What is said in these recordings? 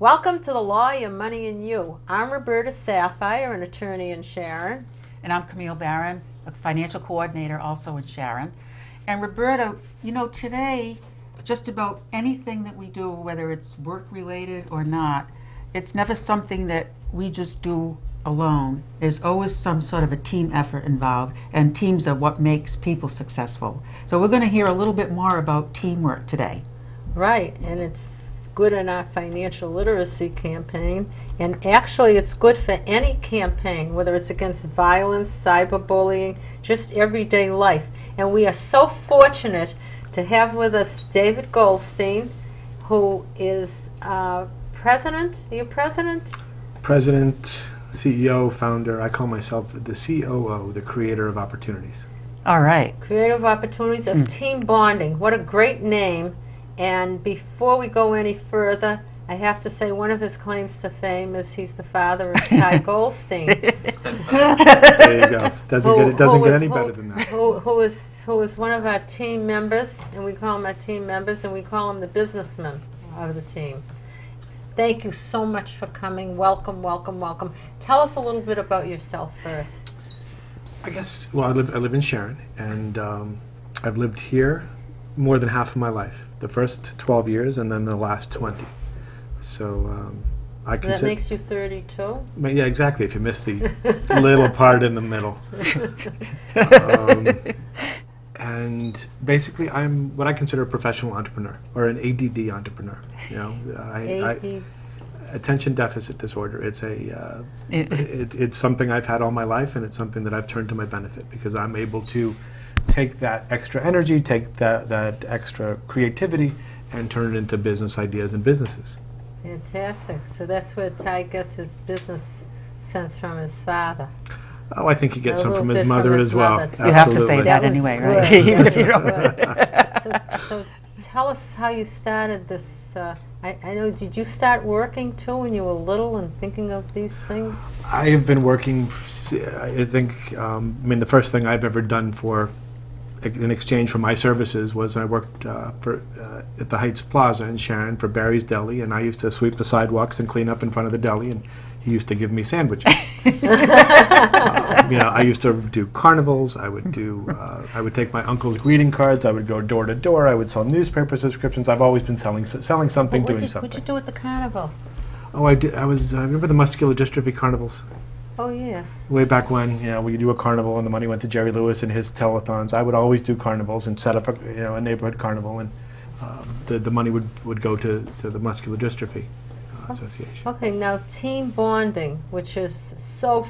Welcome to the Law, Your Money, and You. I'm Roberta Sapphire, an attorney in Sharon. And I'm Camille Barron, a financial coordinator also in Sharon. And Roberta, you know, today, just about anything that we do, whether it's work-related or not, it's never something that we just do alone. There's always some sort of a team effort involved, and teams are what makes people successful. So we're going to hear a little bit more about teamwork today. Right, and it's good in our financial literacy campaign, and actually it's good for any campaign, whether it's against violence, cyberbullying, just everyday life. And we are so fortunate to have with us David Goldstein, who is president. Are you president? President, CEO, founder. I call myself the COO, the creator of opportunities. All right. Creative Opportunities of Team Bonding. What a great name. And before we go any further, I have to say one of his claims to fame is he's the father of Ty Goldstein. There you go. It doesn't get any better than that. Who is one of our team members, and we call him our team members, and we call him the businessman of the team. Thank you so much for coming. Welcome, welcome, welcome. Tell us a little bit about yourself first. I guess, well, I live in Sharon, and I've lived here more than half of my life. The first 12 years and then the last 20. So I consider... That makes you 32? Yeah, exactly, if you miss the little part in the middle. And basically I'm what I consider a professional entrepreneur, or an ADD entrepreneur. You know, attention deficit disorder. It's it's something I've had all my life, and it's something that I've turned to my benefit, because I'm able to take that extra energy, take that extra creativity, and turn it into business ideas and businesses. Fantastic. So that's where Ty gets his business sense from his father. Oh, I think he gets some from his mother as well. You have to say that anyway, right? Even if you don't. So tell us how you started this. I know, did you start working too when you were little and thinking of these things? I have been working, I think, the first thing I've ever done in exchange for my services was I worked at the Heights Plaza in Sharon for Barry's Deli, and I used to sweep the sidewalks and clean up in front of the deli, and he used to give me sandwiches. I used to do carnivals. I would take my uncle's greeting cards. I would go door to door. I would sell newspaper subscriptions. I've always been selling something, doing something. What'd you do at the carnival? Oh, I did. I remember the muscular dystrophy carnivals. Oh, yes. Way back when, we do a carnival and the money went to Jerry Lewis and his telethons. I would always do carnivals and set up a neighborhood carnival, and the money would go to the Muscular Dystrophy Association. Okay, now team bonding, which is so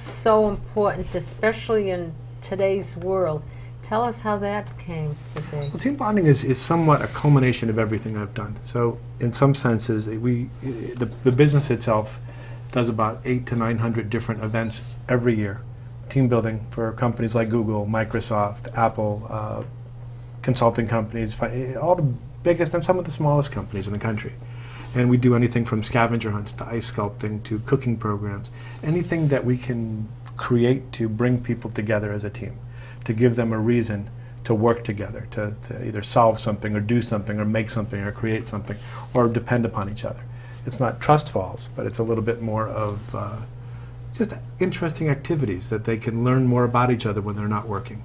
important, especially in today's world. Tell us how that came to be. Well, team bonding is somewhat a culmination of everything I've done. So in some senses, the business itself does about 800 to 900 different events every year. Team building for companies like Google, Microsoft, Apple, consulting companies, all the biggest and some of the smallest companies in the country. And we do anything from scavenger hunts to ice sculpting to cooking programs, anything that we can create to bring people together as a team, to give them a reason to work together, to either solve something or do something or make something or create something or depend upon each other. It's not trust falls, but it's a little bit more of just interesting activities that they can learn more about each other when they're not working.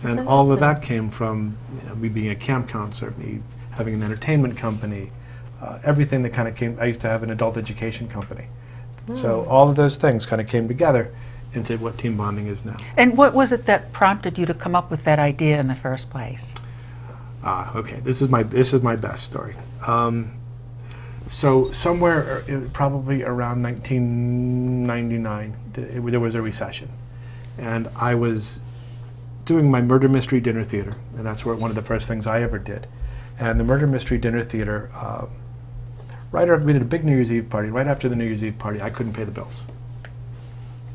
And all of that came from me being a camp counselor, me having an entertainment company, everything that kind of came. I used to have an adult education company. So all of those things kind of came together into what team bonding is now. And what was it that prompted you to come up with that idea in the first place? Okay, this is my best story. So somewhere, probably around 1999, there was a recession, and I was doing my murder mystery dinner theater, and that's one of the first things I ever did. And the murder mystery dinner theater, we did a big New Year's Eve party. Right after the New Year's Eve party, I couldn't pay the bills.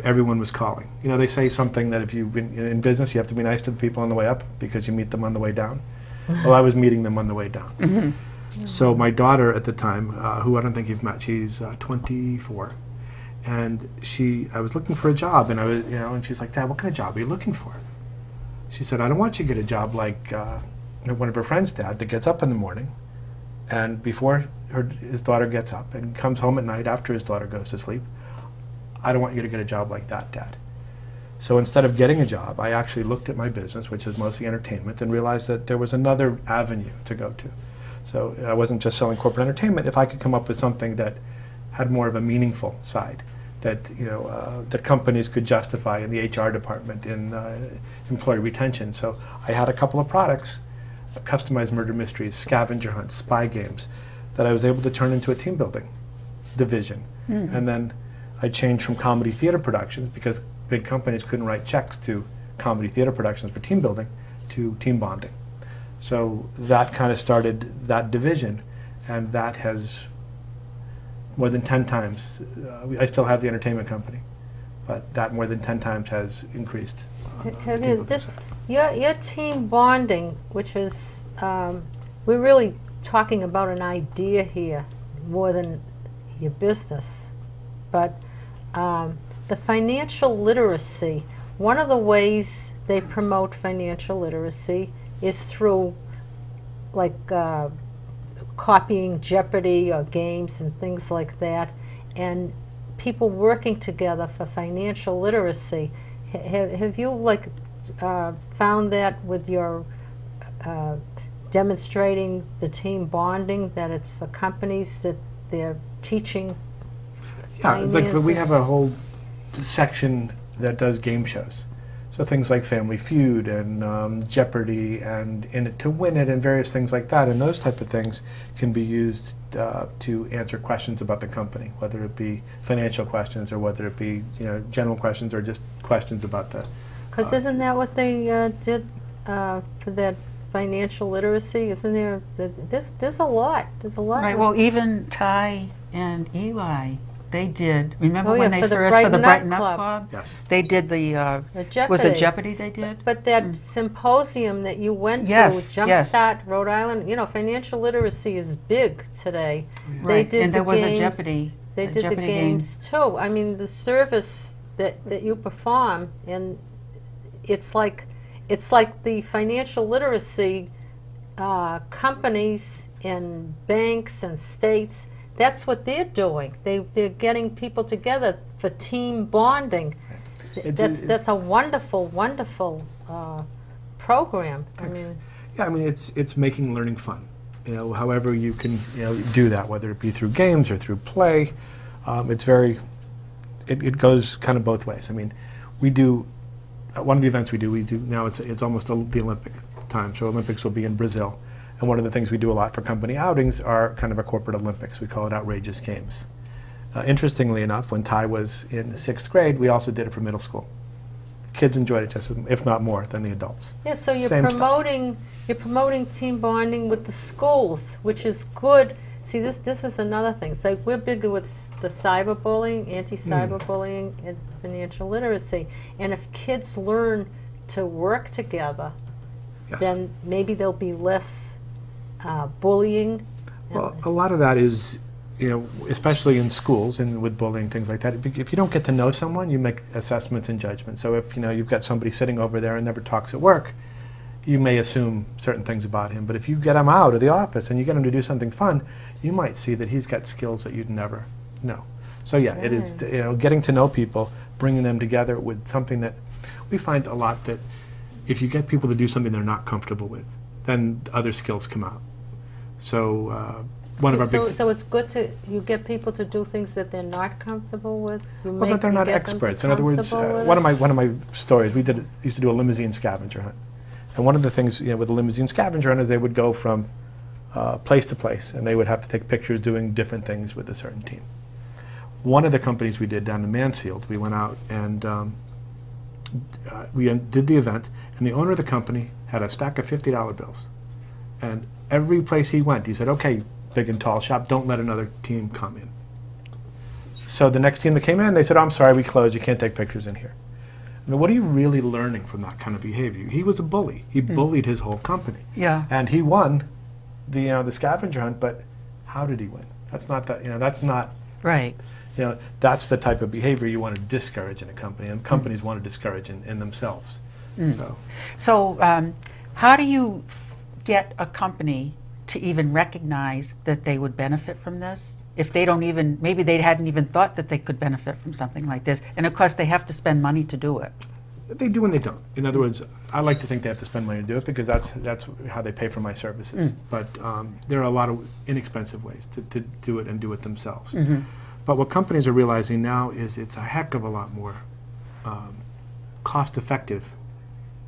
Everyone was calling. You know, they say something that if you've been in business, you have to be nice to the people on the way up because you meet them on the way down. Well, I was meeting them on the way down. Mm-hmm. So my daughter at the time, who I don't think you've met, she's 24, and I was looking for a job, and and she's like, "Dad, what kind of job are you looking for?" She said, "I don't want you to get a job like one of her friends' dad that gets up in the morning, And before his daughter gets up and comes home at night after his daughter goes to sleep, I don't want you to get a job like that, Dad. So instead of getting a job, I actually looked at my business, which is mostly entertainment, and realized that there was another avenue to go to. So I wasn't just selling corporate entertainment. If I could come up with something that had more of a meaningful side, that that companies could justify in the HR department, in employee retention. So I had a couple of products, customized murder mysteries, scavenger hunts, spy games, that I was able to turn into a team building division. And then I changed from comedy theater productions, because big companies couldn't write checks to comedy theater productions for team building, to team bonding. So that kind of started that division, and that has more than 10 times, I still have the entertainment company, but that more than 10 times has increased. Have you, your team bonding, which is, we're really talking about an idea here more than your business, but the financial literacy, one of the ways they promote financial literacy is through like copying Jeopardy or games and things like that, and people working together for financial literacy. Have you like found that with your demonstrating the team bonding, that it's the companies that they're teaching? Yeah, like we have a whole section that does game shows. So things like Family Feud and Jeopardy and In It to Win It and various things like that. And those type of things can be used to answer questions about the company, whether it be financial questions or whether it be general questions or just questions about the. Because isn't that what they did for that financial literacy? Isn't there? There's a lot. There's a lot. Right. Well, even Ty and Eli, they did. Remember Oh, when yeah, they for the first for the Brighten Brighten Up Up Club. Club? Yes. They did the. Jeopardy. Was it Jeopardy they did? But that symposium that you went Yes, to, yes. Jumpstart Rhode Island, financial literacy is big today. Right. They did And there the was games, a Jeopardy. They a did the Jeopardy games too. I mean, the service that you perform, and it's like the financial literacy companies and banks and states. That's what they're doing. They're getting people together for team bonding. That's a wonderful, wonderful program. Thanks. Yeah, I mean it's making learning fun. However you can do that, whether it be through games or through play. It goes kind of both ways. I mean, we do one of the events we do now. It's almost the Olympic time. So Olympics will be in Brazil. And one of the things we do a lot for company outings are kind of a corporate Olympics. We call it Outrageous Games. Interestingly enough, when Ty was in 6th grade, we also did it for middle school. Kids enjoyed it just, if not more, than the adults. Yeah, so you're Same promoting team bonding with the schools, which is good. See, this is another thing. It's like we're bigger with the cyberbullying, anti-cyberbullying, and financial literacy. And if kids learn to work together, Yes. then maybe there'll be less bullying. Well, a lot of that is, especially in schools and with bullying, things like that. If you don't get to know someone, you make assessments and judgments. So if you've got somebody sitting over there and never talks at work, you may assume certain things about him. But if you get him out of the office and you get him to do something fun, you might see that he's got skills that you'd never know. So yeah, it is getting to know people, bringing them together with something that we find a lot that if you get people to do something they're not comfortable with, then other skills come out. So one of our big... So it's good you get people to do things that they're not comfortable with? Well, that they're not experts. In other words, one of my stories, we used to do a limousine scavenger hunt. And one of the things with the limousine scavenger hunt is they would go from place to place, and they would have to take pictures doing different things with a certain team. One of the companies we did down in Mansfield, we went out and we did the event, and the owner of the company had a stack of $50 bills. And every place he went, he said, okay, big and tall shop, don't let another team come in. So the next team that came in, they said, oh, I'm sorry, we closed, you can't take pictures in here. I mean, what are you really learning from that kind of behavior? He was a bully. He bullied his whole company. Yeah. And he won the scavenger hunt, but how did he win? That's not that, that's not... Right. That's the type of behavior you want to discourage in a company, and companies want to discourage in themselves. So how do you get a company to even recognize that they would benefit from this? If they don't even, maybe they hadn't even thought that they could benefit from something like this. And of course, they have to spend money to do it. They do and they don't. In other words, I like to think they have to spend money to do it because that's how they pay for my services. But there are a lot of inexpensive ways to do it and do it themselves. But what companies are realizing now is it's a heck of a lot more cost effective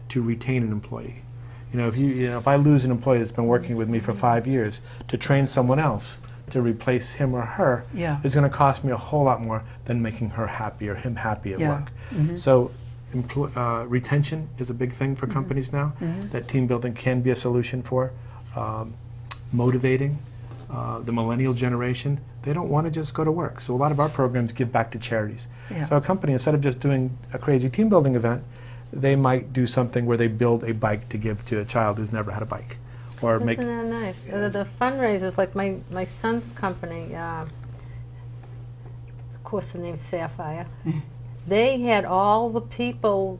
to retain an employee. If I lose an employee that's been working with me for 5 years, to train someone else to replace him or her is going to cost me a whole lot more than making her happy or him happy at work. So retention is a big thing for companies now that team building can be a solution for. Motivating the millennial generation, they don't want to just go to work. So a lot of our programs give back to charities. So a company, instead of just doing a crazy team building event, they might do something where they build a bike to give to a child who's never had a bike. Or Isn't make that nice? The fundraisers, like my son's company, of course the name's Sapphire, they had all the people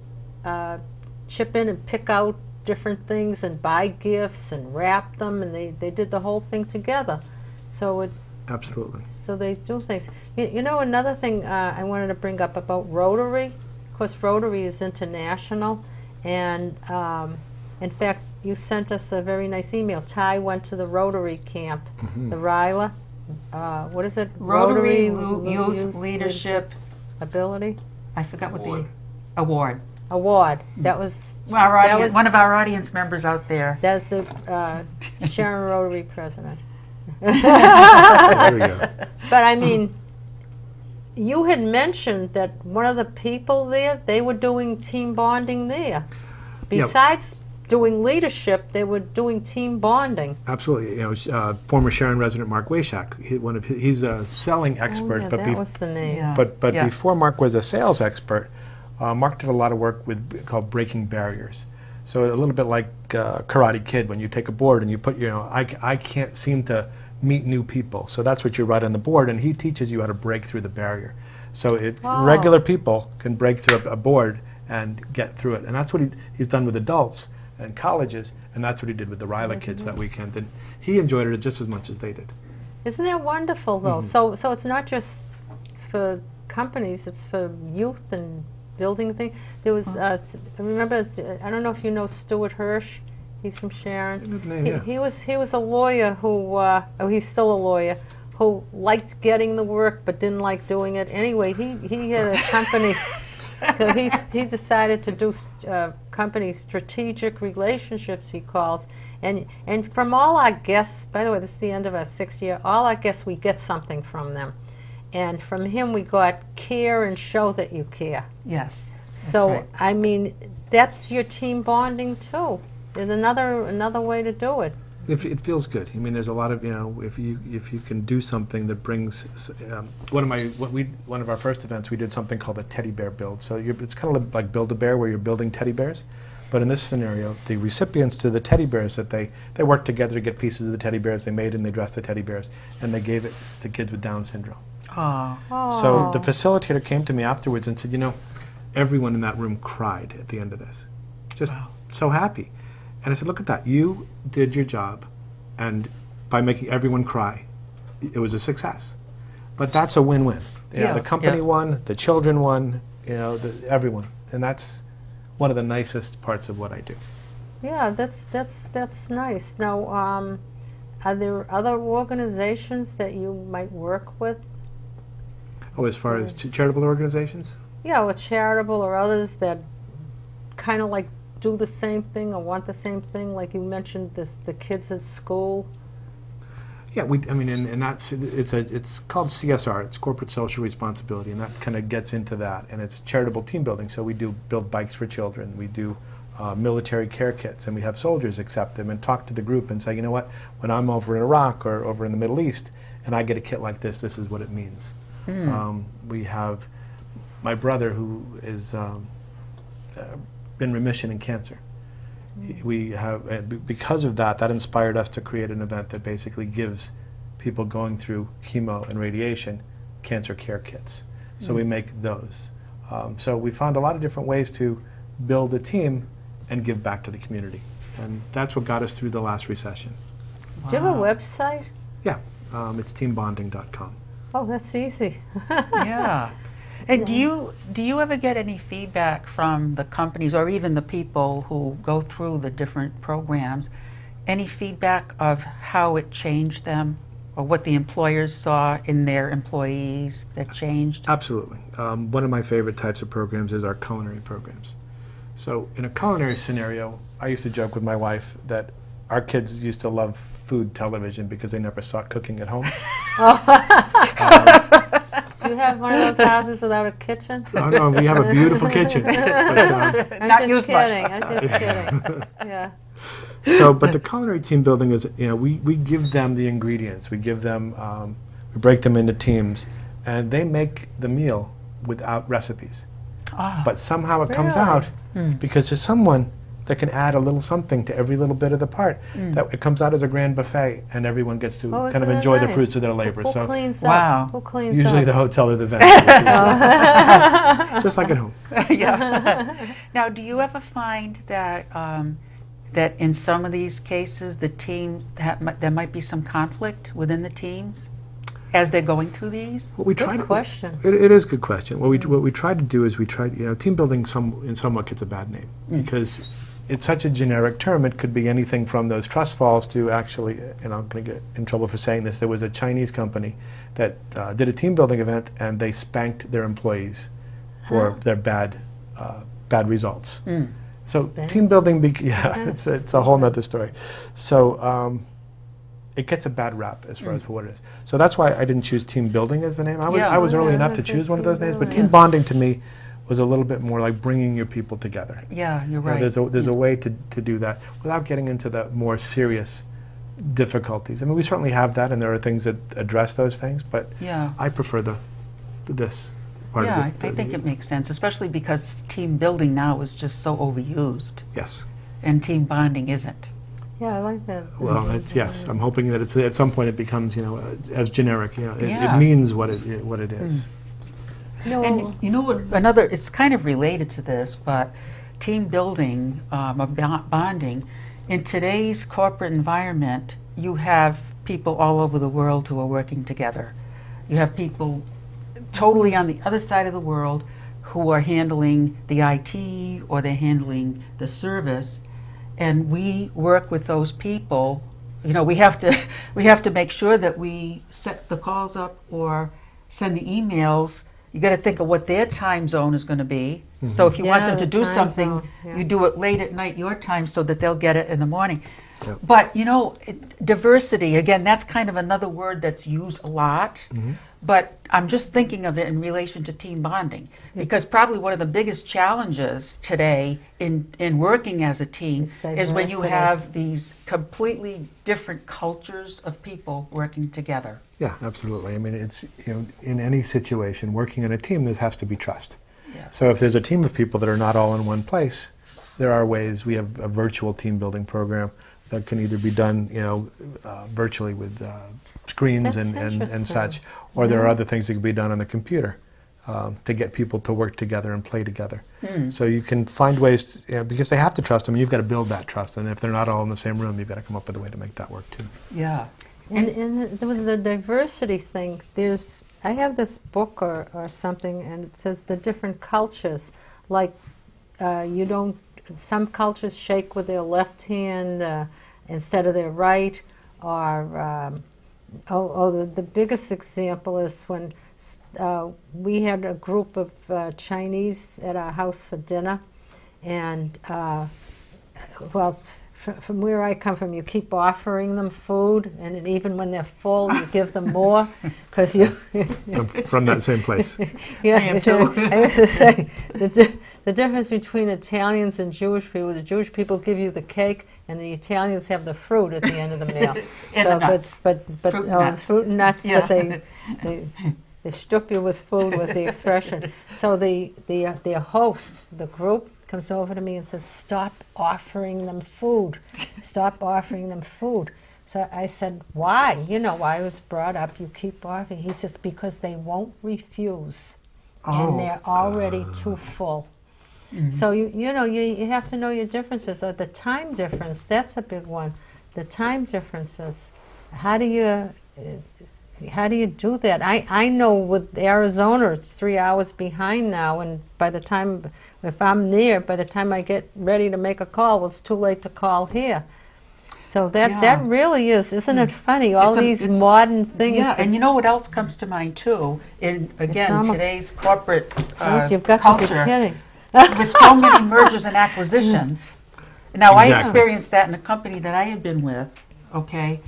chip in and pick out different things and buy gifts and wrap them, and they did the whole thing together. So absolutely. So they do things. You know, another thing I wanted to bring up about Rotary. Of course, Rotary is international, and in fact, you sent us a very nice email. Ty went to the Rotary camp, the RILA. What is it? Rotary Youth Leadership Ability? I forgot what the award. Award. That was, One of our audience members out there. that's the Sharon Rotary president. There we go. But I mean, you had mentioned that one of the people there, they were doing team bonding there. Besides doing leadership, they were doing team bonding. Absolutely. Former Sharon resident Mark Wayshak, he's a selling expert. Yeah, but that was the name. Yeah. But before Mark was a sales expert, Mark did a lot of work called breaking barriers. So a little bit like Karate Kid, when you take a board and you put, I can't seem to meet new people. So that's what you write on the board, and he teaches you how to break through the barrier. So regular people can break through a board and get through it. And that's what he's done with adults and colleges, and that's what he did with the RILA kids that weekend. And he enjoyed it just as much as they did. Isn't that wonderful, though? So it's not just for companies, it's for youth and building things. There was, remember, I don't know if you know Stuart Hirsch. He's from Sharon. He was a lawyer who, he's still a lawyer, who liked getting the work but didn't like doing it. Anyway, he had a company. So he decided to do company strategic relationships, he calls. And from all our guests, by the way, this is the end of our 6th year, all our guests, we get something from them. And from him we got care and show that you care. Yes. So, right. I mean, that's your team bonding too. There's another way to do it. It feels good. I mean, there's a lot of, if you can do something that brings, one of our first events, we did something called a teddy bear build. So it's kind of like Build-A-Bear, where you're building teddy bears. But in this scenario, the recipients to the teddy bears, that they worked together to get pieces of the teddy bears they made, and they dressed the teddy bears, and they gave it to kids with Down syndrome. Oh. So the facilitator came to me afterwards and said, everyone in that room cried at the end of this. Just so happy. And I said, look at that. You did your job, and by making everyone cry, it was a success. But that's a win-win. The company won, the children won, everyone. And that's one of the nicest parts of what I do. Yeah, that's nice. Now, are there other organizations that you might work with? Oh, as far as charitable organizations? Yeah, or charitable or others that kind of like do the same thing or want the same thing, like you mentioned, the kids at school. Yeah, and it's called CSR. It's corporate social responsibility, and that kind of gets into that. And it's charitable team building. So we build bikes for children. We do military care kits, and we have soldiers accept them and talk to the group and say, you know what, when I'm over in Iraq or over in the Middle East, and I get a kit like this is what it means. We have my brother who is in remission in cancer. We have, because of that inspired us to create an event that basically gives people going through chemo and radiation cancer care kits. So we make those. So we found a lot of different ways to build a team and give back to the community. And that's what got us through the last recession. Do you have a Wow. website? Yeah, it's teambonding.com. Oh, that's easy. Yeah. And do you ever get any feedback from the companies or even the people who go through the different programs? Any feedback of how it changed them or what the employers saw in their employees that changed? Absolutely. One of my favorite types of programs is our culinary programs. So in a culinary scenario, I used to joke with my wife that our kids used to love food television because they never saw cooking at home. Do you have one of those houses without a kitchen? Oh no, we have a beautiful kitchen. But, I'm Not just used much. kidding. I'm just kidding. Yeah. but the culinary team building is, we give them the ingredients. We give them, we break them into teams, and they make the meal without recipes. Ah, But somehow it comes Really? out because there's someone that can add a little something to every little bit of the part. That it comes out as a grand buffet, and everyone gets to Oh, kind of isn't that enjoy the nice? fruits of their labor. Who So cleans Wow. up? Who cleans usually up? the hotel or the vendor, just like at home. yeah. Now, do you ever find that that in some of these cases, the team there might be some conflict within the teams as they're going through these? What we Good try to, question. It is a good question. What we try to do is team building somewhat gets a bad name because it's such a generic term. It could be anything from those trust falls to actually, and I'm going to get in trouble for saying this, there was a Chinese company that did a team building event and they spanked their employees for their bad results. So Spank? team building, it's a whole nother story. So it gets a bad rap as far as for what it is. So that's why I didn't choose team building as the name. Yeah. I was early Yeah, enough to that's a choose one of those team names, but building. team bonding to me was a little bit more like bringing your people together. Yeah, you're You know, right. there's a way to do that without getting into the more serious difficulties. I mean, we certainly have that, and there are things that address those things, but Yeah. I prefer this part Yeah, of it. I think it makes sense, especially because team building now is just so overused, Yes. and team bonding isn't. Yeah, I like that. Well, yes. I'm hoping that at some point it becomes, as generic. It Yeah. means what it is. No, And you know what? It's kind of related to this, but team building or bonding in today's corporate environment, you have people all over the world who are working together. You have people totally on the other side of the world who are handling the IT or they're handling the service, and we work with those people. We have to make sure that we set the calls up or send the emails. You got to think of what their time zone is going to be. So if you want Yeah, them to the do time something, zone, yeah. you do it late at night your time so that they'll get it in the morning. Yep. But diversity, again, that's kind of another word that's used a lot. But I'm just thinking of it in relation to team bonding, because probably one of the biggest challenges today in working as a team Is is when you diversity. have these completely different cultures of people working together. Yeah, absolutely. I mean, it's in any situation, working in a team, there has to be trust. Yeah. So if there's a team of people that are not all in one place, there are ways. We have a virtual team building program that can either be done, virtually with screens That's and interesting. such, or there are other things that can be done on the computer to get people to work together and play together. So you can find ways, because they have to trust them, and you've got to build that trust. And if they're not all in the same room, you've got to come up with a way to make that work too. Yeah. And with the diversity thing, I have this book or something, and it says the different cultures. Like, some cultures shake with their left hand instead of their right, or the biggest example is when we had a group of Chinese at our house for dinner, and from where I come from, you keep offering them food, and even when they're full, you give them more, because I'm from that same place. yeah, I am too. I used to say the difference between Italians and Jewish people: the Jewish people give you the cake, and the Italians have the fruit at the end of the meal. And the nuts. But Fruit and nuts. fruit and nuts. Yeah. But they stuff you with food was the expression. So the host, the group, comes over to me and says, "Stop offering them food. Stop offering them food." So I said, "Why? You know why I was brought up. You keep offering." He says, "Because they won't refuse, and they're already too full." So you have to know your differences. Or the time difference, that's a big one. the time differences. How do you do that? I know with Arizona, it's 3 hours behind now, and by the time, if I'm near, by the time I get ready to make a call, well, it's too late to call here. So that really is, isn't it funny? All these modern things. Yeah, and you know what else comes to mind too? In again, today's corporate you've got culture, to be kidding. with so many mergers and acquisitions. Now, I Exactly. experienced that in a company that I had been with. Okay,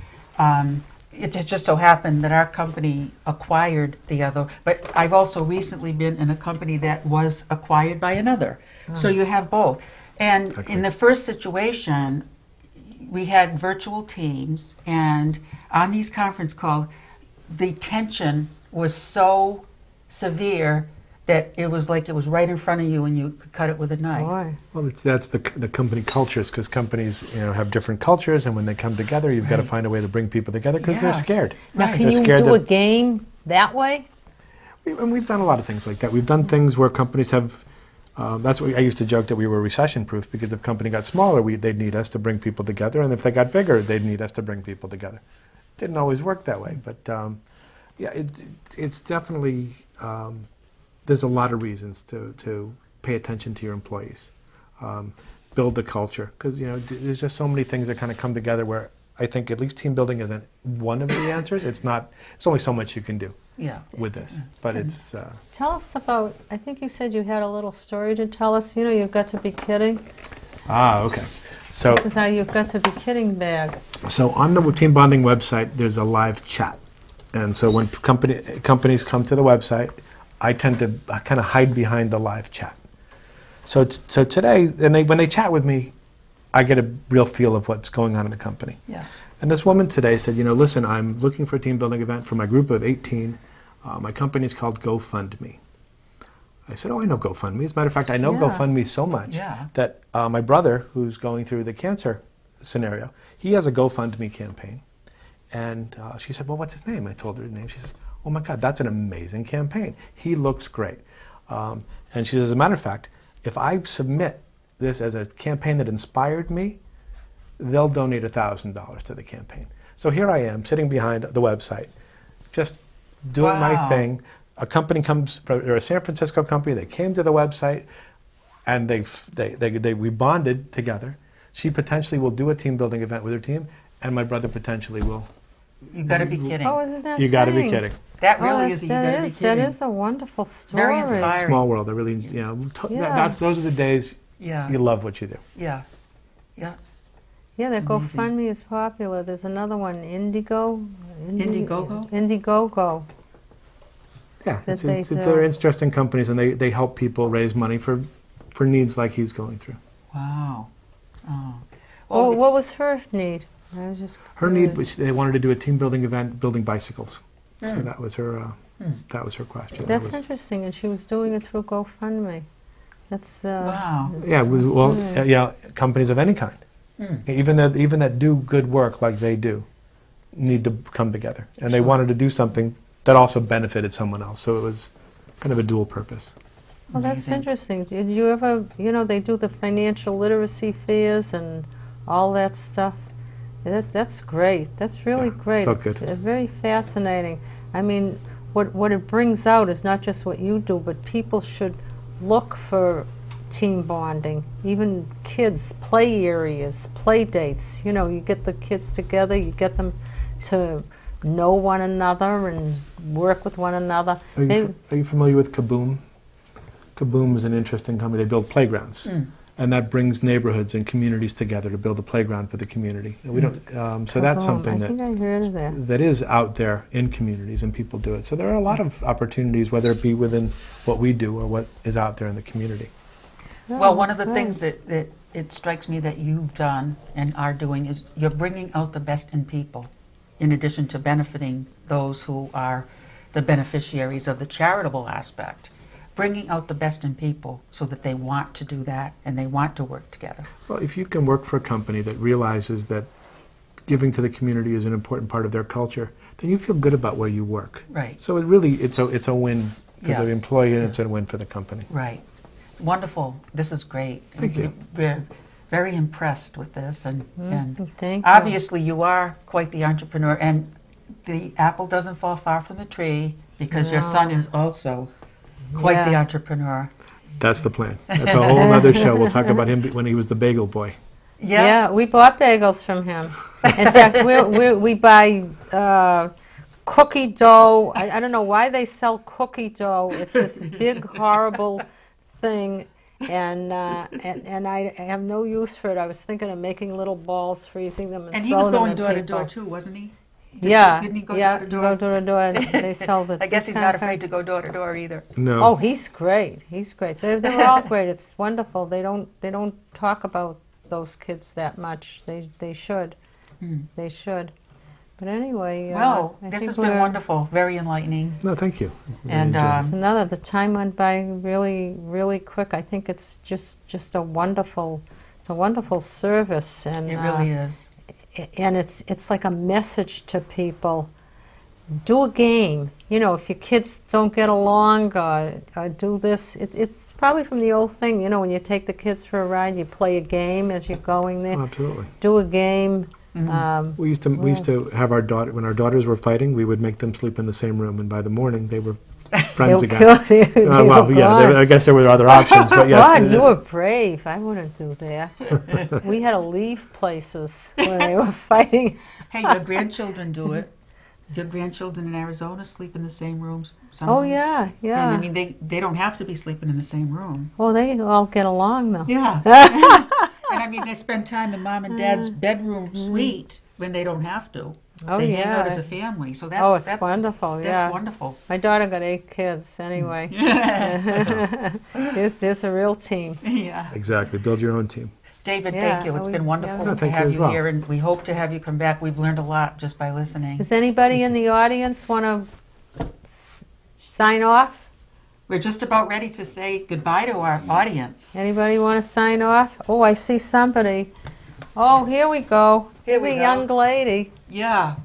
it just so happened that our company acquired the other, but I've also recently been in a company that was acquired by another. So you have both. And in the first situation, we had virtual teams, and on these conference calls, the tension was so severe that it was like it was right in front of you and you could cut it with a knife. Boy. Well, that's the company cultures, because companies have different cultures, and when they come together, you've got to find a way to bring people together because they're Yeah. scared. Now, Right. can They're you scared do a that- game that way? And we've done a lot of things like that. We've done things where companies have. That's what I used to joke that we were recession-proof, because if a company got smaller, they'd need us to bring people together, and if they got bigger, they'd need us to bring people together. Didn't always work that way, but yeah, it's definitely. There's a lot of reasons to pay attention to your employees, build the culture, because there's just so many things that kind of come together where I think at least team building isn't one of the answers. It's not. It's only so much you can do Yeah. with this, but it's. Tell us about, I think you said you had a little story to tell us. You've got to be kidding. Okay. So. With how you've got to be kidding bag. So on the team bonding website, there's a live chat, and so when companies come to the website, I tend to kind of hide behind the live chat. So today, when they chat with me, I get a real feel of what's going on in the company. Yeah. And this woman today said, listen, I'm looking for a team building event for my group of 18. My company is called GoFundMe. I said, oh, I know GoFundMe. As a matter of fact, I know Yeah. GoFundMe so much that my brother, who's going through the cancer scenario, he has a GoFundMe campaign. And she said, well, what's his name? I told her his name. She said, oh my God, that's an amazing campaign. He looks great. And she says, as a matter of fact, if I submit this as a campaign that inspired me, they'll donate $1,000 to the campaign. So here I am, sitting behind the website, just doing my Wow. thing. A company comes, they're a San Francisco company, they came to the website, and we bonded together. She potentially will do a team building event with her team, and my brother potentially will. You got to be kidding. Oh, isn't that You got to be thing? kidding. That Oh, really that's- is. You got to be that kidding. is a wonderful story. Very inspiring. Small world. They're really, Yeah. those are the days Yeah. you love what you do. Yeah. Yeah. Yeah, that Amazing. GoFundMe is popular. There's another one, Indiegogo? Indiegogo? Indiegogo. Yeah, That they do. they're interesting companies, and they help people raise money for needs like he's going through. Wow. Oh. Oh, what was her need? I was just Her need was they wanted to do a team building event building bicycles. So Mm. that was her question. That's That was, interesting, and she was doing it through GoFundMe. That's Wow. yeah, companies of any kind, Mm. even that do good work like they do, need to come together, and they Sure. wanted to do something that also benefited someone else. So it was kind of a dual purpose. Well, that's Amazing. interesting. Did you ever, they do the financial literacy fairs and all that stuff. That's great. That's really Yeah, great. felt It's good. very fascinating. I mean, what it brings out is not just what you do, but people should look for team bonding. Even kids, play areas, play dates. You get the kids together, you get them to know one another and work with one another. Are you familiar with Kaboom? Kaboom is an interesting company. They build playgrounds, Mm. and that brings neighborhoods and communities together to build a playground for the community. And we don't. So that's something I think I heard of that. that is out there in communities, and people do it. So there are a lot of opportunities, whether it be within what we do or what is out there in the community. Well, one of the that's things that it strikes me that you've done and are doing is you're bringing out the best in people, in addition to benefiting those who are the beneficiaries of the charitable aspect. Bringing out the best in people so that they want to do that and they want to work together. Well, if you can work for a company that realizes that giving to the community is an important part of their culture, then you feel good about where you work. Right, So it's a win for Yes. the employee, and it's a win for the company. right. Wonderful. This is great. Thank you. We're very impressed with this, and Thank you. obviously you are quite the entrepreneur, and the apple doesn't fall far from the tree because your son is also quite the Yeah. entrepreneur. That's the plan. That's a whole other show. We'll talk about him when he was the bagel boy. Yeah, we bought bagels from him. In fact, we buy cookie dough. I don't know why they sell cookie dough. It's this big, horrible thing, and I have no use for it. I was thinking of making little balls, freezing them, And and he was throwing them going at door to people. door too, wasn't he? Yeah, Didn't he go yeah, door to door? go door to door. And they sell the. I guess he's discount not afraid price. to go door to door either. No. Oh, he's great. He's great. They're all great. It's wonderful. They don't talk about those kids that much. They should. They should. But anyway. Well, I this think has been we're- wonderful, very enlightening. No, thank you. Really And, enjoyed it. The time went by really, really quick. I think it's just a wonderful service, and It really is. and it's like a message to people. Do a game. You know, if your kids don't get along, do this. It's probably from the old thing. You know, when you take the kids for a ride, you play a game as you're going there. Oh, absolutely. Do a game. We used to have our daughter when our daughters were fighting. We would make them sleep in the same room, and by the morning they were friends They'll again. kill you. They Well, were yeah. gone. I guess there were other options, but yes. God, you were brave. I wouldn't do that. We had to leave places when they were fighting. Hey, your grandchildren do it. Your grandchildren in Arizona sleep in the same rooms. Oh yeah, And yeah. I mean, they don't have to be sleeping in the same room. Well, they all get along though. Yeah. And I mean, they spend time in mom and dad's bedroom suite when they don't have to. Oh They hang out as yeah. a family. So that's Oh, it's that's, wonderful. That's Yeah. wonderful. My daughter got 8 kids anyway. There's a real team. Yeah. Exactly. Build your own team. David, Yeah, thank you. It's we- been yeah. wonderful No, to thank you have as you well. here, and we hope to have you come back. We've learned a lot just by listening. Does anybody in the audience want to sign off? We're just about ready to say goodbye to our audience. Anybody want to sign off? Oh, I see somebody. Oh, here we go. Here Here's we a go. young lady. Yeah.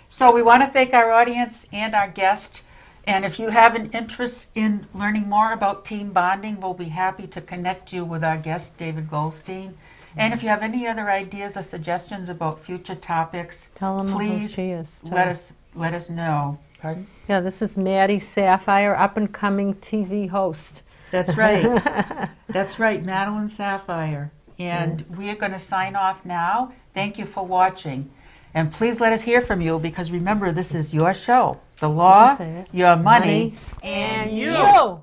So we want to thank our audience and our guest. And if you have an interest in learning more about team bonding, we'll be happy to connect you with our guest, David Goldstein. And if you have any other ideas or suggestions about future topics, Tell them who please she is. let us know. Pardon? Yeah, this is Maddie Sapphire, up and coming TV host. That's right. That's right, Madeline Sapphire. And we are going to sign off now. Thank you for watching. And please let us hear from you, because remember, this is your show. The law, Say it. your money, and you.